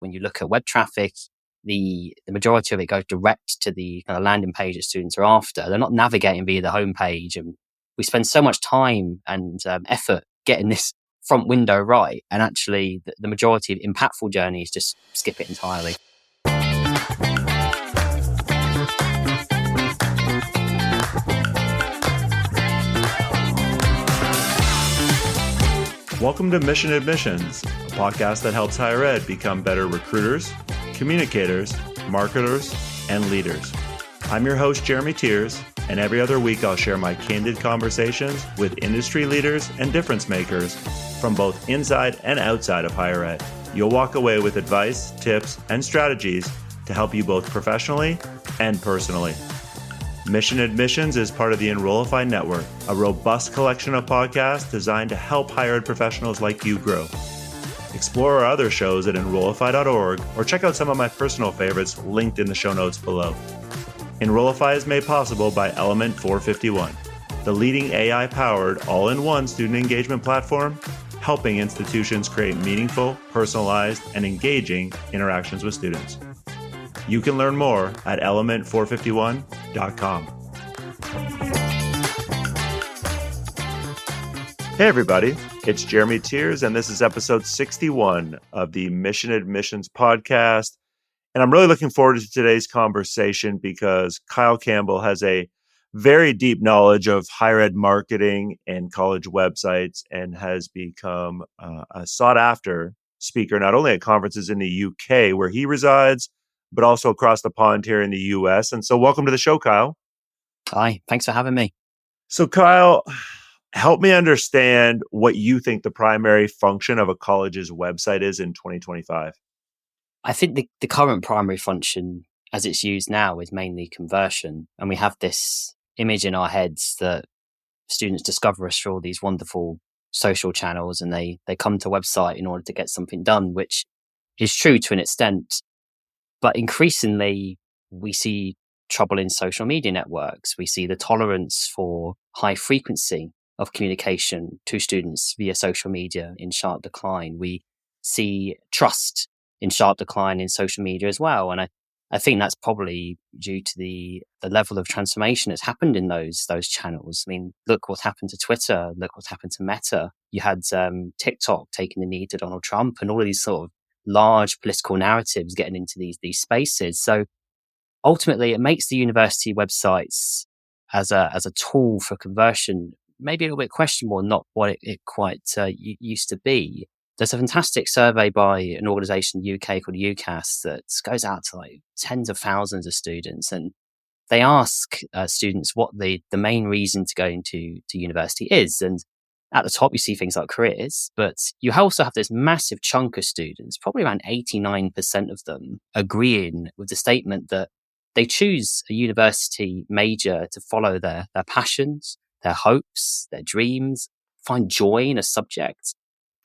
when you look at web traffic, the majority of it goes direct to the kind of landing page that students are after. They're not navigating via the homepage. And we spend so much time and effort getting this front window right. And actually, the majority of impactful journeys just skip it entirely. Welcome to Mission Admissions, a podcast that helps higher ed become better recruiters, communicators, marketers, and leaders. I'm your host, Jeremy Tiers, and every other week I'll share my candid conversations with industry leaders and difference makers from both inside and outside of higher ed. You'll walk away with advice, tips, and strategies to help you both professionally and personally. Mission Admissions is part of the Enrollify network, a robust collection of podcasts designed to help higher ed professionals like you grow. Explore our other shows at enrollify.org or check out some of my personal favorites linked in the show notes below. Enrollify is made possible by Element 451, the leading AI-powered all-in-one student engagement platform, helping institutions create meaningful, personalized, and engaging interactions with students. You can learn more at element451.com. Hey everybody, it's Jeremy Tiers, and this is episode 61 of the Mission Admissions podcast. And I'm really looking forward to today's conversation because Kyle Campbell has a very deep knowledge of higher ed marketing and college websites and has become a sought-after speaker, not only at conferences in the UK where he resides, but also across the pond here in the US. And so welcome to the show, Kyle. Hi, thanks for having me. So Kyle, help me understand what you think the primary function of a college's website is in 2025. I think the current primary function as it's used now is mainly conversion. And we have this image in our heads that students discover us through all these wonderful social channels and they come to a website in order to get something done, which is true to an extent. But increasingly, we see trouble in social media networks. We see the tolerance for high frequency of communication to students via social media in sharp decline. We see trust in sharp decline in social media as well. And I think that's probably due to the level of transformation that's happened in those channels. I mean, look what happened to Twitter. Look what happened to Meta. You had TikTok taking the knee to Donald Trump and all of these sort of large political narratives getting into these spaces. So ultimately, it makes the university websites as a tool for conversion maybe a little bit questionable, not what it quite used to be. There's a fantastic survey by an organisation in the UK called UCAS that goes out to like tens of thousands of students, and they ask students what the main reason to go into university is. And at the top, you see things like careers, but you also have this massive chunk of students, probably around 89% of them, agreeing with the statement that they choose a university major to follow their passions, their hopes, their dreams, find joy in a subject.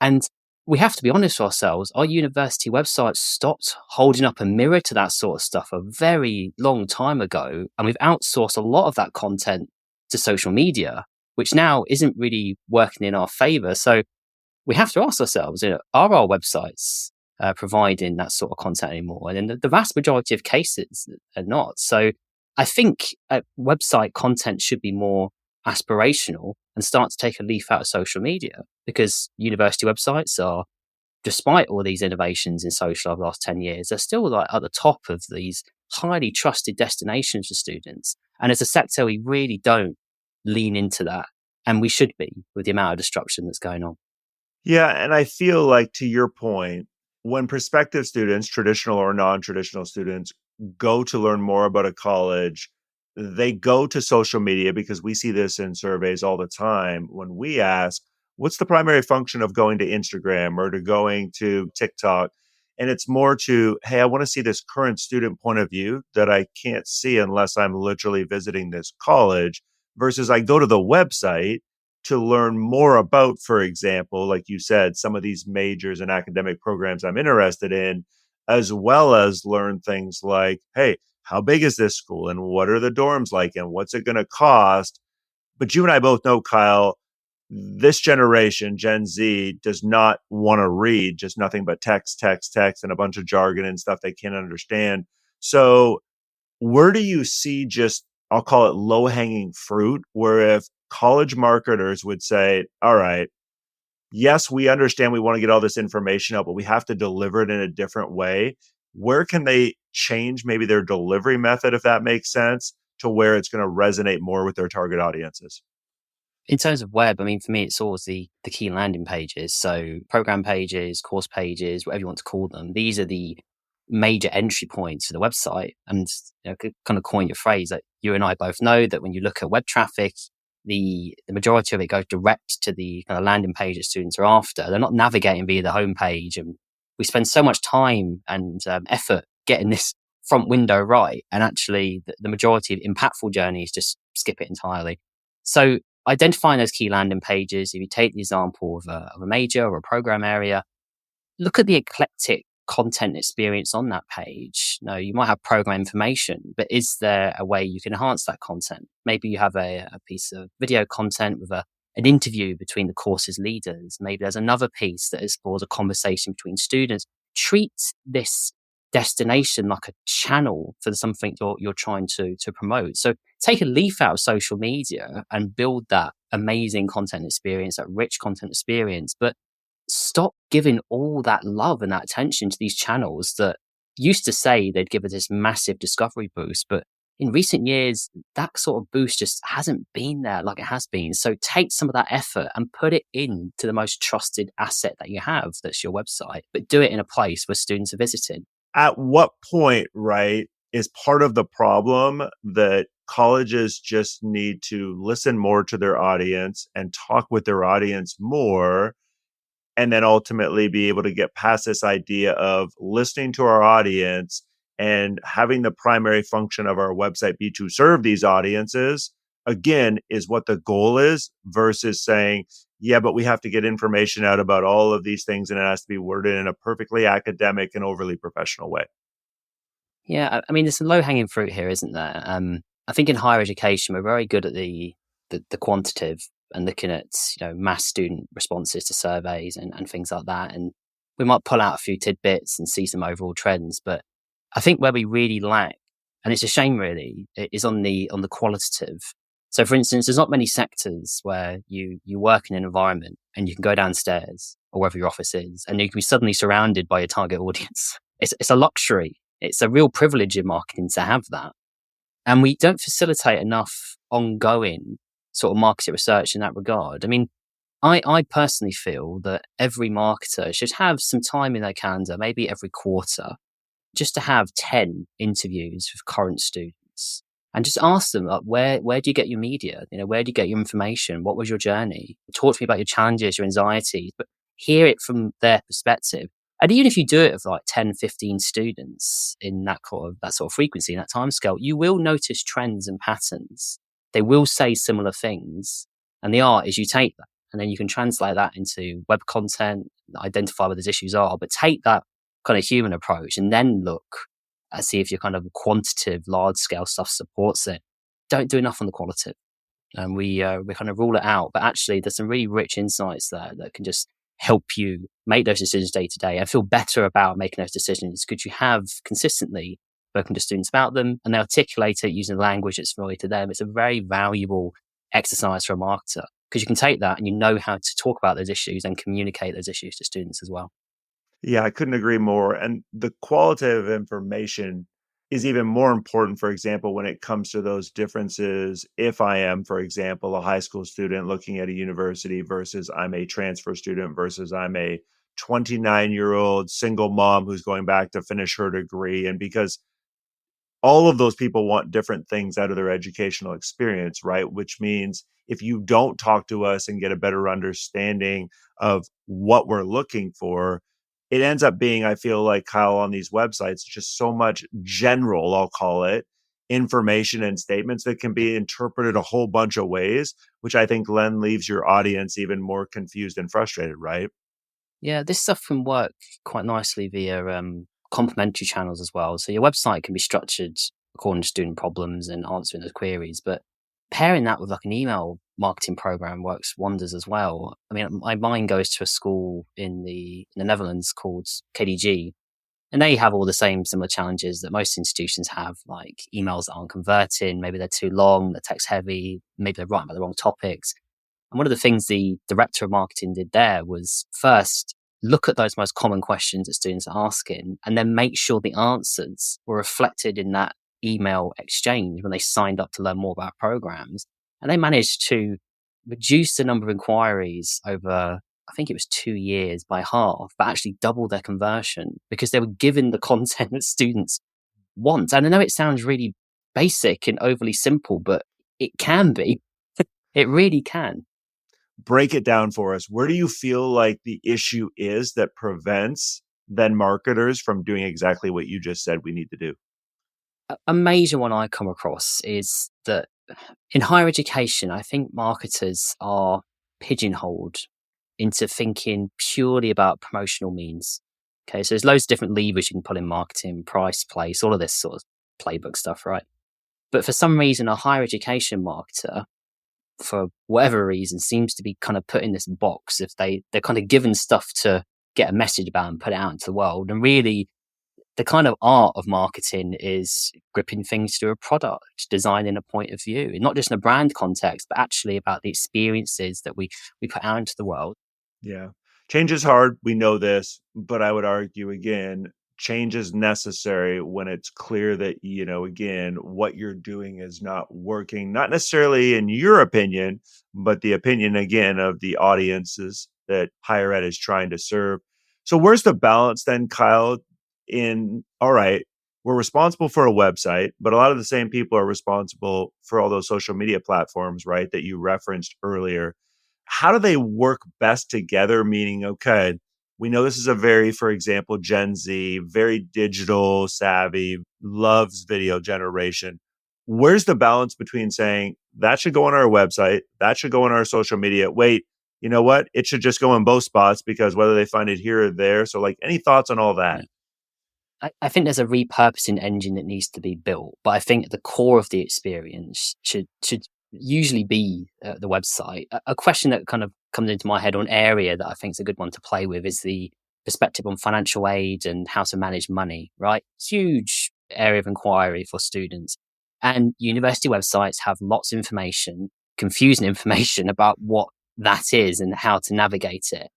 And we have to be honest with ourselves, our university websites stopped holding up a mirror to that sort of stuff a very long time ago, and we've outsourced a lot of that content to social media, which now isn't really working in our favor. So we have to ask ourselves, are our websites providing that sort of content anymore? And in the vast majority of cases are not. So I think website content should be more aspirational and start to take a leaf out of social media, because university websites are, despite all these innovations in social over the last 10 years, they're still like at the top of these highly trusted destinations for students. And as a sector, we really don't lean into that. And we should be, with the amount of disruption that's going on. Yeah, and I feel like, to your point, when prospective students, traditional or non-traditional students, go to learn more about a college, they go to social media, because we see this in surveys all the time. When we ask, what's the primary function of going to Instagram or to going to TikTok? And it's more to, hey, I want to see this current student point of view that I can't see unless I'm literally visiting this college, versus I go to the website to learn more about, for example, like you said, some of these majors and academic programs I'm interested in, as well as learn things like, hey, how big is this school and what are the dorms like and what's it going to cost? But you and I both know, Kyle, this generation, Gen Z, does not want to read just nothing but text, text, text, and a bunch of jargon and stuff they can't understand. So where do you see just, I'll call it low hanging fruit, where if college marketers would say, all right, yes, we understand we want to get all this information out, but we have to deliver it in a different way. Where can they change maybe their delivery method, if that makes sense, to where it's going to resonate more with their target audiences? In terms of web, I mean, for me, it's always the key landing pages. So program pages, course pages, whatever you want to call them. These are the major entry points for the website. And kind of coin your phrase that you and I both know that when you look at web traffic, the majority of it goes direct to the kind of landing page that students are after. They're not navigating via the homepage. And we spend so much time and effort getting this front window right. And actually, the majority of impactful journeys just skip it entirely. So identifying those key landing pages, if you take the example of a major or a program area, look at the eclectic content experience on that page. Now, you might have program information, but is there a way you can enhance that content? Maybe you have a piece of video content with an interview between the course's leaders. Maybe there's another piece that explores a conversation between students. Treat this destination like a channel for something you're trying to promote. So take a leaf out of social media and build that amazing content experience, that rich content experience, but stop giving all that love and that attention to these channels that used to say they'd give us this massive discovery boost. But in recent years, that sort of boost just hasn't been there like it has been. So take some of that effort and put it into the most trusted asset that you have, that's your website, but do it in a place where students are visiting. At what point, right, is part of the problem that colleges just need to listen more to their audience and talk with their audience more, and then ultimately be able to get past this idea of listening to our audience and having the primary function of our website be to serve these audiences, again, is what the goal is, versus saying, yeah, but we have to get information out about all of these things and it has to be worded in a perfectly academic and overly professional way. Yeah, I mean, there's some low-hanging fruit here, isn't there? I think in higher education, we're very good at the quantitative and looking at mass student responses to surveys and things like that. And we might pull out a few tidbits and see some overall trends. But I think where we really lack, and it's a shame really, is on the qualitative. So for instance, there's not many sectors where you work in an environment and you can go downstairs or wherever your office is and you can be suddenly surrounded by your target audience. It's a luxury. It's a real privilege in marketing to have that. And we don't facilitate enough ongoing sort of market research in that regard. I mean, I personally feel that every marketer should have some time in their calendar, maybe every quarter, just to have 10 interviews with current students and just ask them, like, where do you get your media? Where do you get your information? What was your journey? Talk to me about your challenges, your anxieties, but hear it from their perspective. And even if you do it with like 10, 15 students in that sort of frequency, in that time scale, you will notice trends and patterns. They will say similar things. And the art is you take that and then you can translate that into web content, identify what those issues are, but take that kind of human approach and then look and see if your kind of quantitative, large scale stuff supports it. Don't do enough on the qualitative. And we kind of rule it out. But actually, there's some really rich insights there that can just help you make those decisions day to day. I feel better about making those decisions because you have consistently spoken to students about them and they articulate it using the language that's familiar to them. It's a very valuable exercise for a marketer because you can take that and you know how to talk about those issues and communicate those issues to students as well. Yeah, I couldn't agree more. And the qualitative information is even more important, for example, when it comes to those differences. If I am, for example, a high school student looking at a university versus I'm a transfer student versus I'm a 29-year-old single mom who's going back to finish her degree. And because all of those people want different things out of their educational experience, right? Which means if you don't talk to us and get a better understanding of what we're looking for, it ends up being, I feel like, Kyle, on these websites, just so much general, I'll call it, information and statements that can be interpreted a whole bunch of ways, which I think then leaves your audience even more confused and frustrated, right? Yeah, this stuff can work quite nicely via complementary channels as well. So your website can be structured according to student problems and answering those queries, but pairing that with like an email marketing program works wonders as well. I mean, my mind goes to a school in the Netherlands called KDG, and they have all the same similar challenges that most institutions have, like emails that aren't converting, maybe they're too long, they're text heavy, maybe they're writing about the wrong topics. And one of the things the director of marketing did there was first look at those most common questions that students are asking and then make sure the answers were reflected in that email exchange when they signed up to learn more about programs. And they managed to reduce the number of inquiries over, I think it was 2 years, by half, but actually double their conversion because they were given the content that students want. And I know it sounds really basic and overly simple, but it can be. It really can. Break it down for us. Where do you feel like the issue is that prevents then marketers from doing exactly what you just said we need to do? A major one I come across is that in higher education, I think marketers are pigeonholed into thinking purely about promotional means. Okay, so there's loads of different levers you can pull in marketing, price, place, all of this sort of playbook stuff, right? But for some reason, a higher education marketer, for whatever reason, seems to be kind of put in this box if they're kind of given stuff to get a message about and put it out into the world. And really, the kind of art of marketing is gripping things to a product, designing a point of view, and not just in a brand context, but actually about the experiences that we put out into the world. Yeah. Change is hard. We know this, but I would argue again, change is necessary when it's clear that, again, what you're doing is not working, not necessarily in your opinion, but the opinion again of the audiences that higher ed is trying to serve. So where's the balance then, Kyle, all right, we're responsible for a website, but a lot of the same people are responsible for all those social media platforms, right, that you referenced earlier. How do they work best together? Meaning, okay, we know this is a very, for example, Gen Z, very digital savvy, loves video generation. Where's the balance between saying that should go on our website, that should go on our social media? Wait, you know what? It should just go in both spots because whether they find it here or there. So like any thoughts on all that? I think there's a repurposing engine that needs to be built, but I think at the core of the experience should usually be the website. A question that kind of comes into my head on area that I think is a good one to play with is the perspective on financial aid and how to manage money, right? It's a huge area of inquiry for students. And university websites have lots of information, confusing information about what that is and how to navigate it.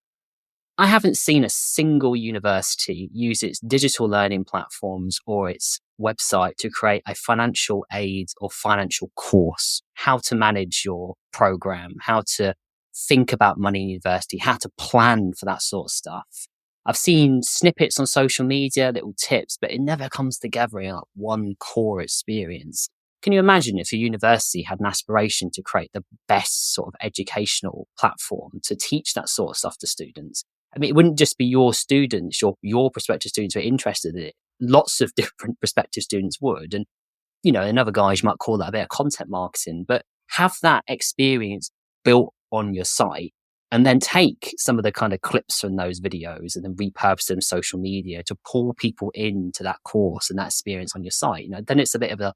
I haven't seen a single university use its digital learning platforms or its website to create a financial aid or financial course, how to manage your program, how to think about money in university, how to plan for that sort of stuff. I've seen snippets on social media, little tips, but it never comes together in like one core experience. Can you imagine if a university had an aspiration to create the best sort of educational platform to teach that sort of stuff to students? I mean, it wouldn't just be your students, your prospective students who are interested in it. Lots of different prospective students would. And, in other guys, you might call that a bit of content marketing, but have that experience built on your site and then take some of the kind of clips from those videos and then repurpose them social media to pull people into that course and that experience on your site. Then it's a bit of a,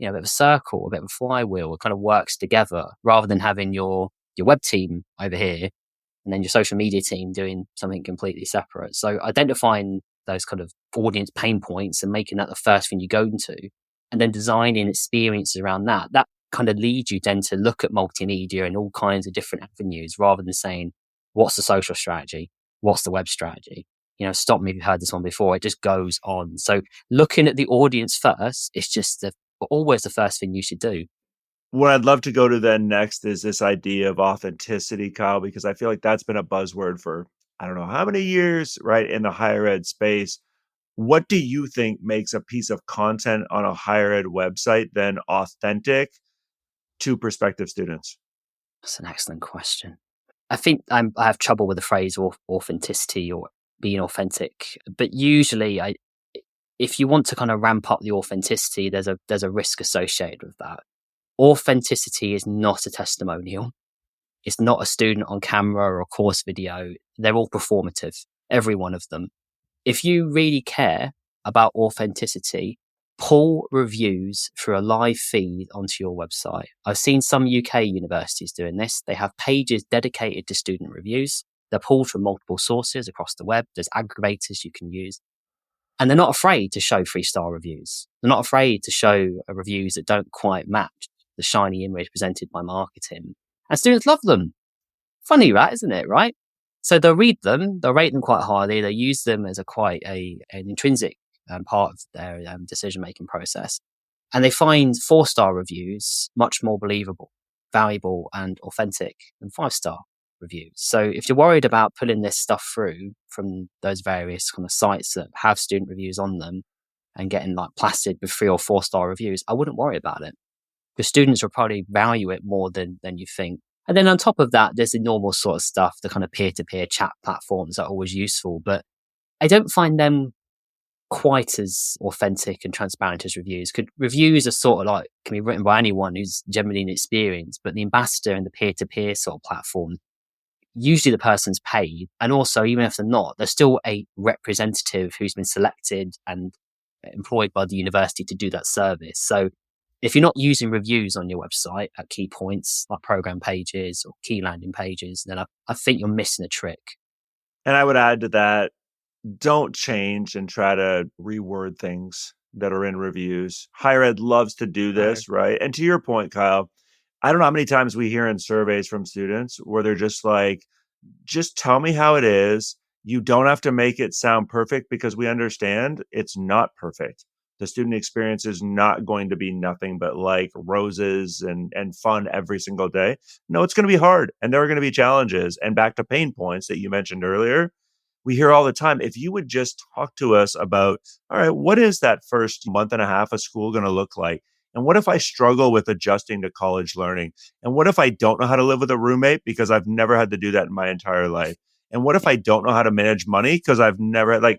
a bit of a circle, a bit of a flywheel. It kind of works together rather than having your web team over here and then your social media team doing something completely separate. So identifying those kind of audience pain points and making that the first thing you go into, and then designing experiences around that kind of leads you then to look at multimedia and all kinds of different avenues rather than saying, what's the social strategy? What's the web strategy? Stop me if you've heard this one before. It just goes on. So looking at the audience first, it's just always the first thing you should do. What I'd love to go to then next is this idea of authenticity, Kyle, because I feel like that's been a buzzword for I don't know how many years, right, in the higher ed space. What do you think makes a piece of content on a higher ed website then authentic to prospective students? That's an excellent question. I think I have trouble with the phrase authenticity or being authentic, but usually if you want to kind of ramp up the authenticity, there's a risk associated with that. Authenticity is not a testimonial. It's not a student on camera or a course video. They're all performative, every one of them. If you really care about authenticity, pull reviews through a live feed onto your website. I've seen some UK universities doing this. They have pages dedicated to student reviews. They're pulled from multiple sources across the web. There's aggregators you can use. And they're not afraid to show 3-star reviews. They're not afraid to show reviews that don't quite match the shiny image presented by marketing. And students love them. Funny, that, isn't it, right? So they'll read them, they'll rate them quite highly, they'll use them as an intrinsic part of their decision-making process. And they find 4-star reviews much more believable, valuable, and authentic than 5-star reviews. So if you're worried about pulling this stuff through from those various kind of sites that have student reviews on them and getting like plastered with 3 or 4-star reviews, I wouldn't worry about it. Because students will probably value it more than you think. And then on top of that, there's the normal sort of stuff, the kind of peer-to-peer chat platforms that are always useful, but I don't find them quite as authentic and transparent as reviews. Reviews are sort of like, can be written by anyone who's generally inexperienced, but the ambassador and the peer-to-peer sort of platform, usually the person's paid. And also, even if they're not, there's still a representative who's been selected and employed by the university to do that service. So if you're not using reviews on your website at key points like program pages or key landing pages, then I think you're missing a trick. And I would add to that, don't change and try to reword things that are in reviews. Higher ed loves to do this, right? And to your point, Kyle, I don't know how many times we hear in surveys from students where they're just like, just tell me how it is. You don't have to make it sound perfect because we understand it's not perfect. The student experience is not going to be nothing but like roses and fun every single day. No, it's going to be hard and there are going to be challenges. And back to pain points that you mentioned earlier, we hear all the time, if you would just talk to us about, all right, what is that first month and a half of school going to look like? And what if I struggle with adjusting to college learning? And what if I don't know how to live with a roommate because I've never had to do that in my entire life? And what if I don't know how to manage money because I've never had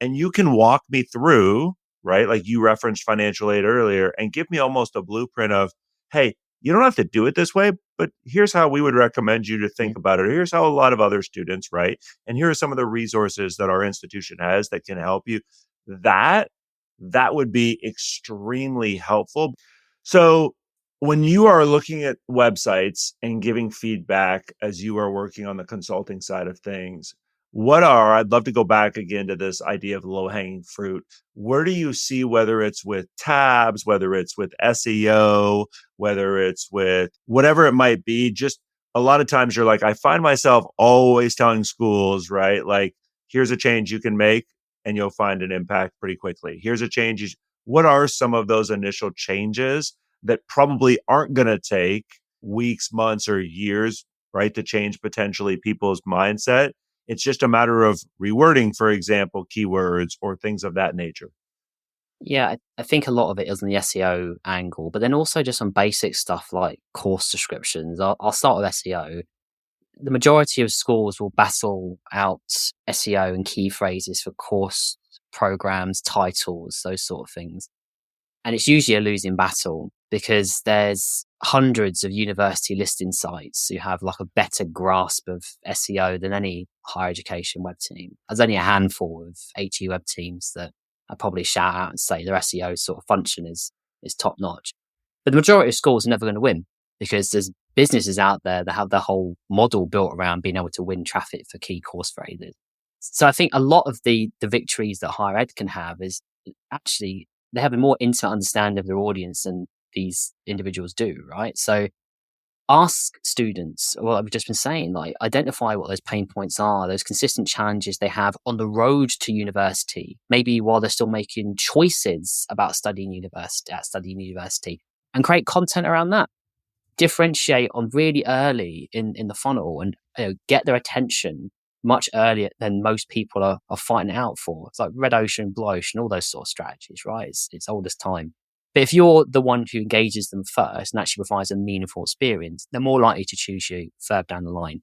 and you can walk me through, right? Like you referenced financial aid earlier and give me almost a blueprint of, hey, you don't have to do it this way, but here's how we would recommend you to think about it. Or here's how a lot of other students, right? And here are some of the resources that our institution has that can help you. That would be extremely helpful. So when you are looking at websites and giving feedback as you are working on the consulting side of things, I'd love to go back again to this idea of low-hanging fruit. Where do you see, whether it's with tabs, whether it's with SEO, whether it's with whatever it might be, just a lot of times you're like, I find myself always telling schools, right? Like, here's a change you can make and you'll find an impact pretty quickly. Here's a change. What are some of those initial changes that probably aren't going to take weeks, months, or years, right, to change potentially people's mindset? It's just a matter of rewording, for example, keywords or things of that nature. Yeah, I think a lot of it is on the SEO angle, but then also just on basic stuff like course descriptions. I'll start with SEO. The majority of schools will battle out SEO and key phrases for course programs, titles, those sort of things. And it's usually a losing battle because there's hundreds of university listing sites who have like a better grasp of SEO than any higher education web team. There's only a handful of HE web teams that I probably shout out and say their SEO sort of function is top notch. But the majority of schools are never going to win because there's businesses out there that have their whole model built around being able to win traffic for key course phrases. So I think a lot of the victories that higher ed can have is actually they have a more intimate understanding of their audience than these individuals do, right? So ask students, well, I've just been saying, like, identify what those pain points are, those consistent challenges they have on the road to university, maybe while they're still making choices about studying university, and create content around that. Differentiate on really early in the funnel and get their attention much earlier than most people are fighting it out for. It's like red ocean, blue ocean, all those sort of strategies, right? It's old as time. But if you're the one who engages them first and actually provides a meaningful experience, they're more likely to choose you further down the line.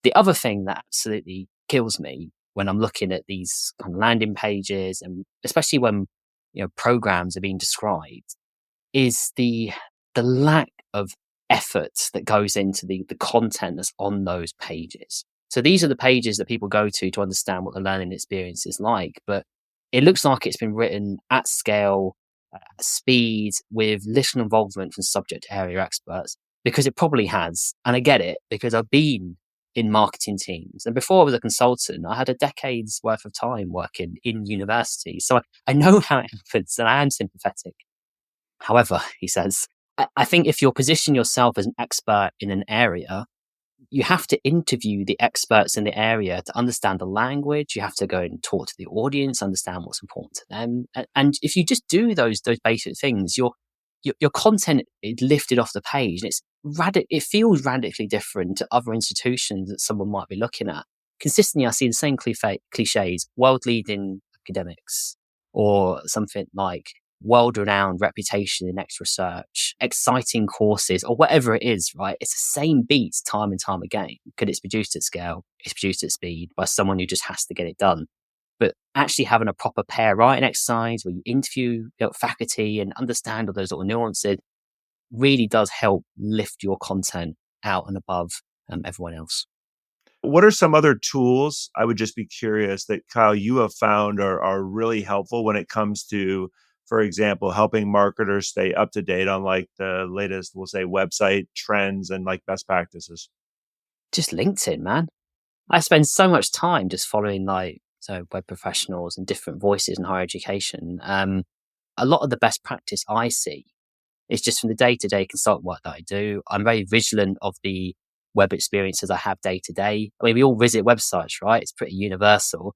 The other thing that absolutely kills me when I'm looking at these kind of landing pages, and especially when programs are being described, is the lack of effort that goes into the content that's on those pages. So these are the pages that people go to understand what the learning experience is like, but it looks like it's been written at scale speed with little involvement from subject area experts, because it probably has. And I get it because I've been in marketing teams. And before I was a consultant, I had a decade's worth of time working in university. So I know how it happens and I am sympathetic. However, he says, I think if you're positioning yourself as an expert in an area, you have to interview the experts in the area to understand the language. You have to go and talk to the audience, understand what's important to them. And if you just do those basic things, your content is lifted off the page. And it feels radically different to other institutions that someone might be looking at. Consistently, I see the same cliches: world-leading academics, or something like world-renowned reputation in X research, exciting courses, or whatever it is, right? It's the same beats time and time again, because it's produced at scale, it's produced at speed by someone who just has to get it done. But actually having a proper pair writing exercise where you interview faculty and understand all those little nuances really does help lift your content out and above everyone else. What are some other tools, I would just be curious, that Kyle, you have found are really helpful when it comes to, for example, helping marketers stay up to date on like the latest, we'll say, website trends and like best practices? Just LinkedIn, man. I spend so much time just following web professionals and different voices in higher education. A lot of the best practice I see is just from the day-to-day consultant work that I do. I'm very vigilant of the web experiences I have day to day. I mean, we all visit websites, right? It's pretty universal.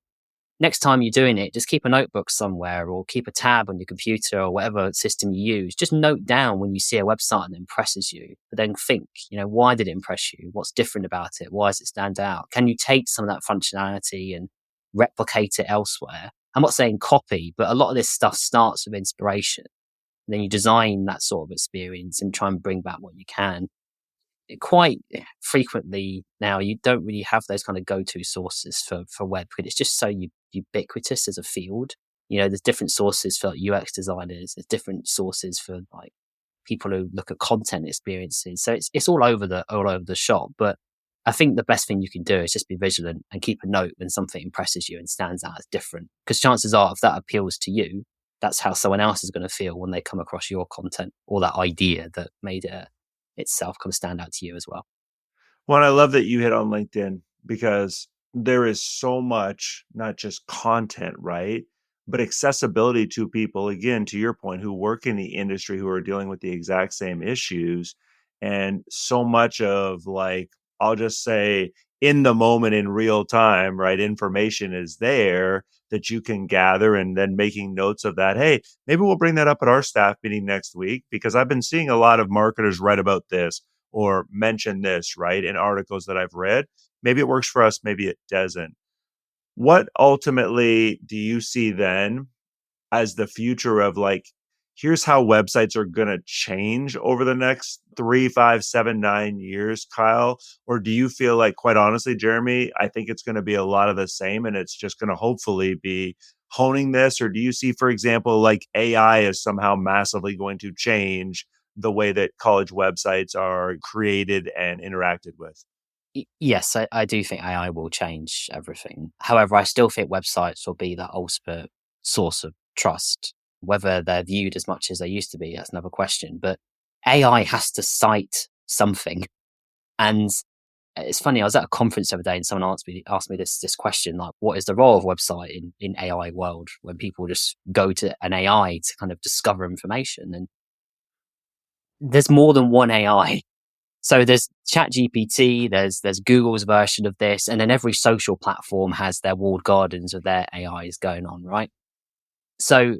Next time you're doing it, just keep a notebook somewhere or keep a tab on your computer or whatever system you use. Just note down when you see a website that impresses you, but then think, why did it impress you? What's different about it? Why does it stand out? Can you take some of that functionality and replicate it elsewhere? I'm not saying copy, but a lot of this stuff starts with inspiration. And then you design that sort of experience and try and bring back what you can. Quite frequently now, you don't really have those kind of go-to sources for web, because it's just so ubiquitous as a field. There's different sources for UX designers, there's different sources for like people who look at content experiences. So it's all over the shop. But I think the best thing you can do is just be vigilant and keep a note when something impresses you and stands out as different. Because chances are, if that appeals to you, that's how someone else is going to feel when they come across your content or that idea that made it itself come stand out to you as well. Well, I love that you hit on LinkedIn, because there is so much, not just content, right? But accessibility to people, again, to your point, who work in the industry, who are dealing with the exact same issues. And so much of like, I'll just say, in the moment, in real time, right? Information is there that you can gather, and then making notes of that. Hey, maybe we'll bring that up at our staff meeting next week, because I've been seeing a lot of marketers write about this or mention this, right, in articles that I've read. Maybe it works for us, maybe it doesn't. What ultimately do you see then as the future of like, here's how websites are going to change over the next 3, 5, 7, 9 years, Kyle? Or do you feel like, quite honestly, Jeremy, I think it's going to be a lot of the same, and it's just going to hopefully be honing this? Or do you see, for example, like AI is somehow massively going to change the way that college websites are created and interacted with? Yes, I do think AI will change everything. However, I still think websites will be the ultimate source of trust. Whether they're viewed as much as they used to be, that's another question. But AI has to cite something. And it's funny, I was at a conference the other day and someone asked me this question, like, what is the role of a website in AI world, when people just go to an AI to kind of discover information? And there's more than one AI. So there's ChatGPT, there's Google's version of this, and then every social platform has their walled gardens of their AIs going on, right? So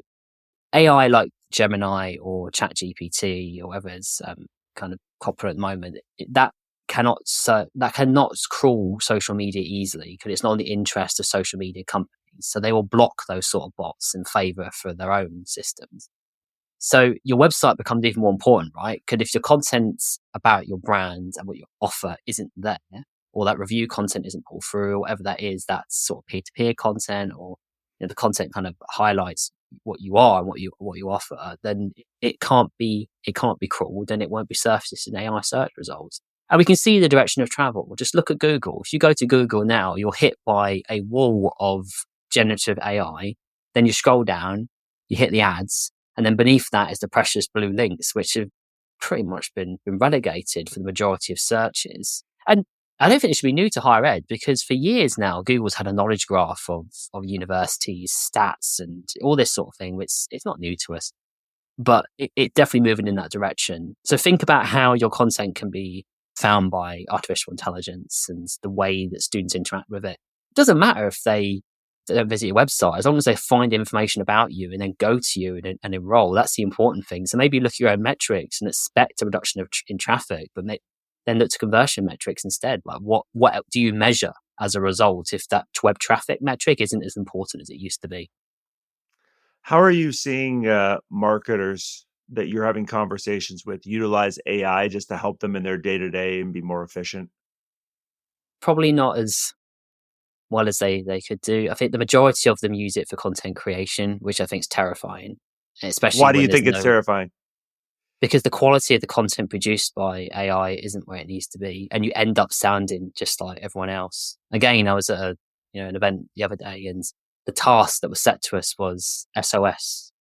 AI like Gemini or ChatGPT or whatever's kind of popular at the moment, that cannot crawl social media easily, because it's not in the interest of social media companies. So they will block those sort of bots in favor for their own systems. So your website becomes even more important, right? Because if your content's about your brand and what you offer isn't there, or that review content isn't pulled through, or whatever that is, that's sort of peer-to-peer content, or the content kind of highlights what you are and what you offer, then it can't be crawled, and it won't be surfaced in AI search results. And we can see the direction of travel. Just look at Google. If you go to Google now, you're hit by a wall of generative AI. Then you scroll down, you hit the ads, And then beneath that is the precious blue links, which have pretty much been relegated for the majority of searches. And I don't think it should be new to higher ed, because for years now, Google's had a knowledge graph of universities, stats, and all this sort of thing, which it's not new to us, but it's definitely moving in that direction. So think about how your content can be found by artificial intelligence and the way that students interact with it. It doesn't matter if they don't visit your website, as long as they find information about you and then go to you and enroll. That's the important thing. So maybe look at your own metrics and expect a reduction in traffic, but then look to conversion metrics instead. Like what do you measure as a result if that web traffic metric isn't as important as it used to be? How are you seeing marketers that you're having conversations with utilize AI just to help them in their day-to-day and be more efficient? Probably not as well as they could do. I think the majority of them use it for content creation, which I think is terrifying, especially Why do you think it's terrifying? Because the quality of the content produced by AI isn't where it needs to be, and you end up sounding just like everyone else. Again, I was at an event the other day, and the task that was set to us was SOS,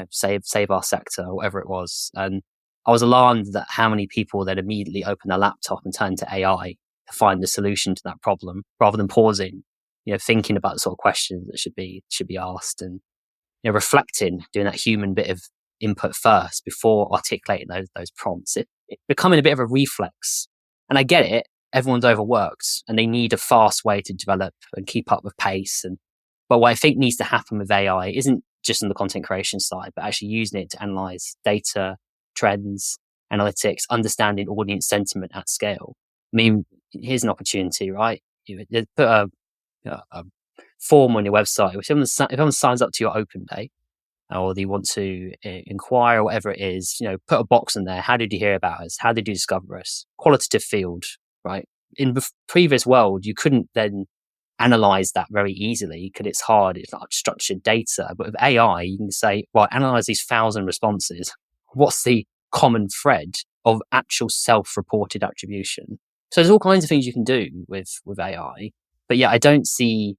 save our sector, or whatever it was. And I was alarmed that how many people then immediately open their laptop and turn to AI to find the solution to that problem, rather than pausing, thinking about the sort of questions that should be asked, and reflecting, doing that human bit of input first before articulating those prompts. It's becoming a bit of a reflex. And I get it, everyone's overworked and they need a fast way to develop and keep up with pace. But what I think needs to happen with AI isn't just on the content creation side, but actually using it to analyze data, trends, analytics, understanding audience sentiment at scale. I mean, here's an opportunity, right? You put a form on your website. If someone signs up to your open day, or they want to inquire, or whatever it is, put a box in there. How did you hear about us? How did you discover us? Qualitative field, right? In the previous world, you couldn't then analyze that very easily because it's hard. It's not structured data. But with AI, you can say, well, analyze these 1,000 responses. What's the common thread of actual self-reported attribution? So there's all kinds of things you can do with AI. But yeah, I don't see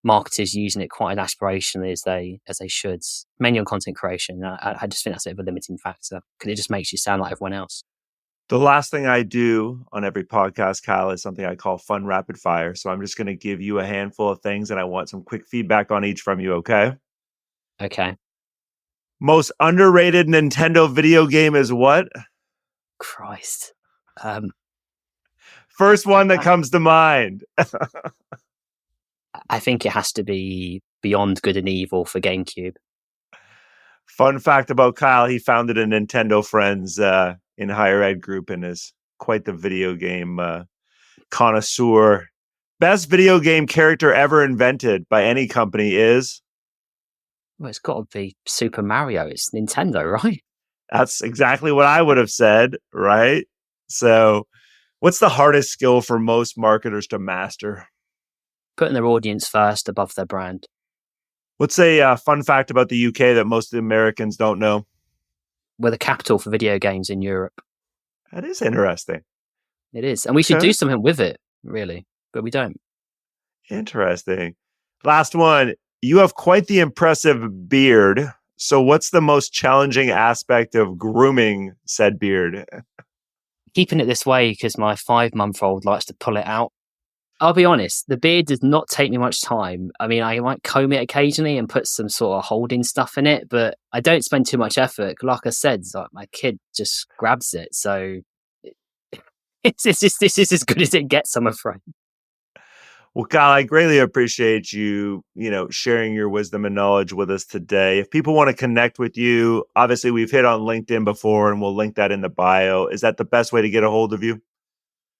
marketers using it quite as aspirationally as they should, mainly on content creation. I just think that's a bit of a limiting factor because it just makes you sound like everyone else. The last thing I do on every podcast, Kyle, is something I call fun rapid fire. So I'm just going to give you a handful of things and I want some quick feedback on each from you, okay? Okay. Most underrated Nintendo video game is what? Christ. First one that comes to mind. I think it has to be Beyond Good and Evil for GameCube. Fun fact about Kyle, he founded a Nintendo Friends in higher ed group and is quite the video game connoisseur. Best video game character ever invented by any company is? Well, it's got to be Super Mario. It's Nintendo, right? That's exactly what I would have said, right? So what's the hardest skill for most marketers to master? Putting their audience first above their brand. What's a fun fact about the UK that most Americans don't know? We're the capital for video games in Europe. That is interesting. It is. And we should do something with it, really, but we don't. Interesting. Last one. You have quite the impressive beard. So what's the most challenging aspect of grooming said beard? Keeping it this way because my 5-month-old likes to pull it out. I'll be honest, the beard does not take me much time. I mean, I might comb it occasionally and put some sort of holding stuff in it, but I don't spend too much effort. Like I said, my kid just grabs it. So this is as good as it gets, I'm afraid. Well, Kyle, I greatly appreciate you, sharing your wisdom and knowledge with us today. If people want to connect with you, obviously we've hit on LinkedIn before and we'll link that in the bio. Is that the best way to get a hold of you?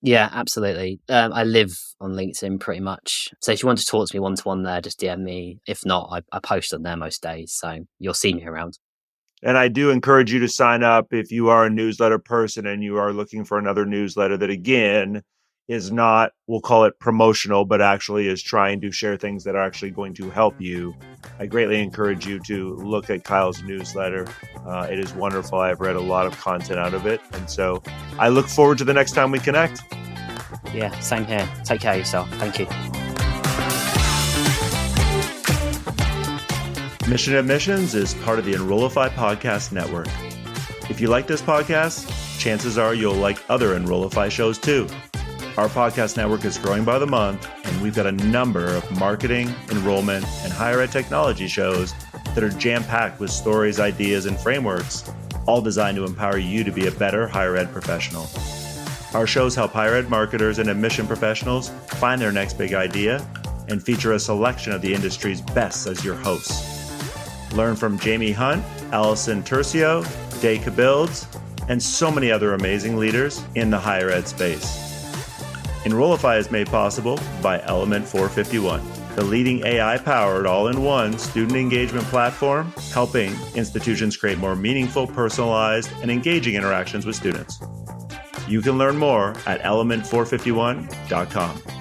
Yeah, absolutely. I live on LinkedIn pretty much. So if you want to talk to me one-to-one there, just DM me. If not, I post on there most days. So you'll see me around. And I do encourage you to sign up if you are a newsletter person and you are looking for another newsletter that, again, is not, we'll call it promotional, but actually is trying to share things that are actually going to help you. I greatly encourage you to look at Kyle's newsletter. It is wonderful. I've read a lot of content out of it. And so I look forward to the next time we connect. Yeah, same here. Take care of yourself. Thank you. Mission Admissions is part of the Enrollify podcast network. If you like this podcast, chances are you'll like other Enrollify shows too. Our podcast network is growing by the month, and we've got a number of marketing, enrollment, and higher ed technology shows that are jam-packed with stories, ideas, and frameworks, all designed to empower you to be a better higher ed professional. Our shows help higher ed marketers and admission professionals find their next big idea and feature a selection of the industry's best as your hosts. Learn from Jamie Hunt, Allison Tercio, Day Campbell, and so many other amazing leaders in the higher ed space. Enrollify is made possible by Element 451, the leading AI-powered all-in-one student engagement platform, helping institutions create more meaningful, personalized, and engaging interactions with students. You can learn more at element451.com.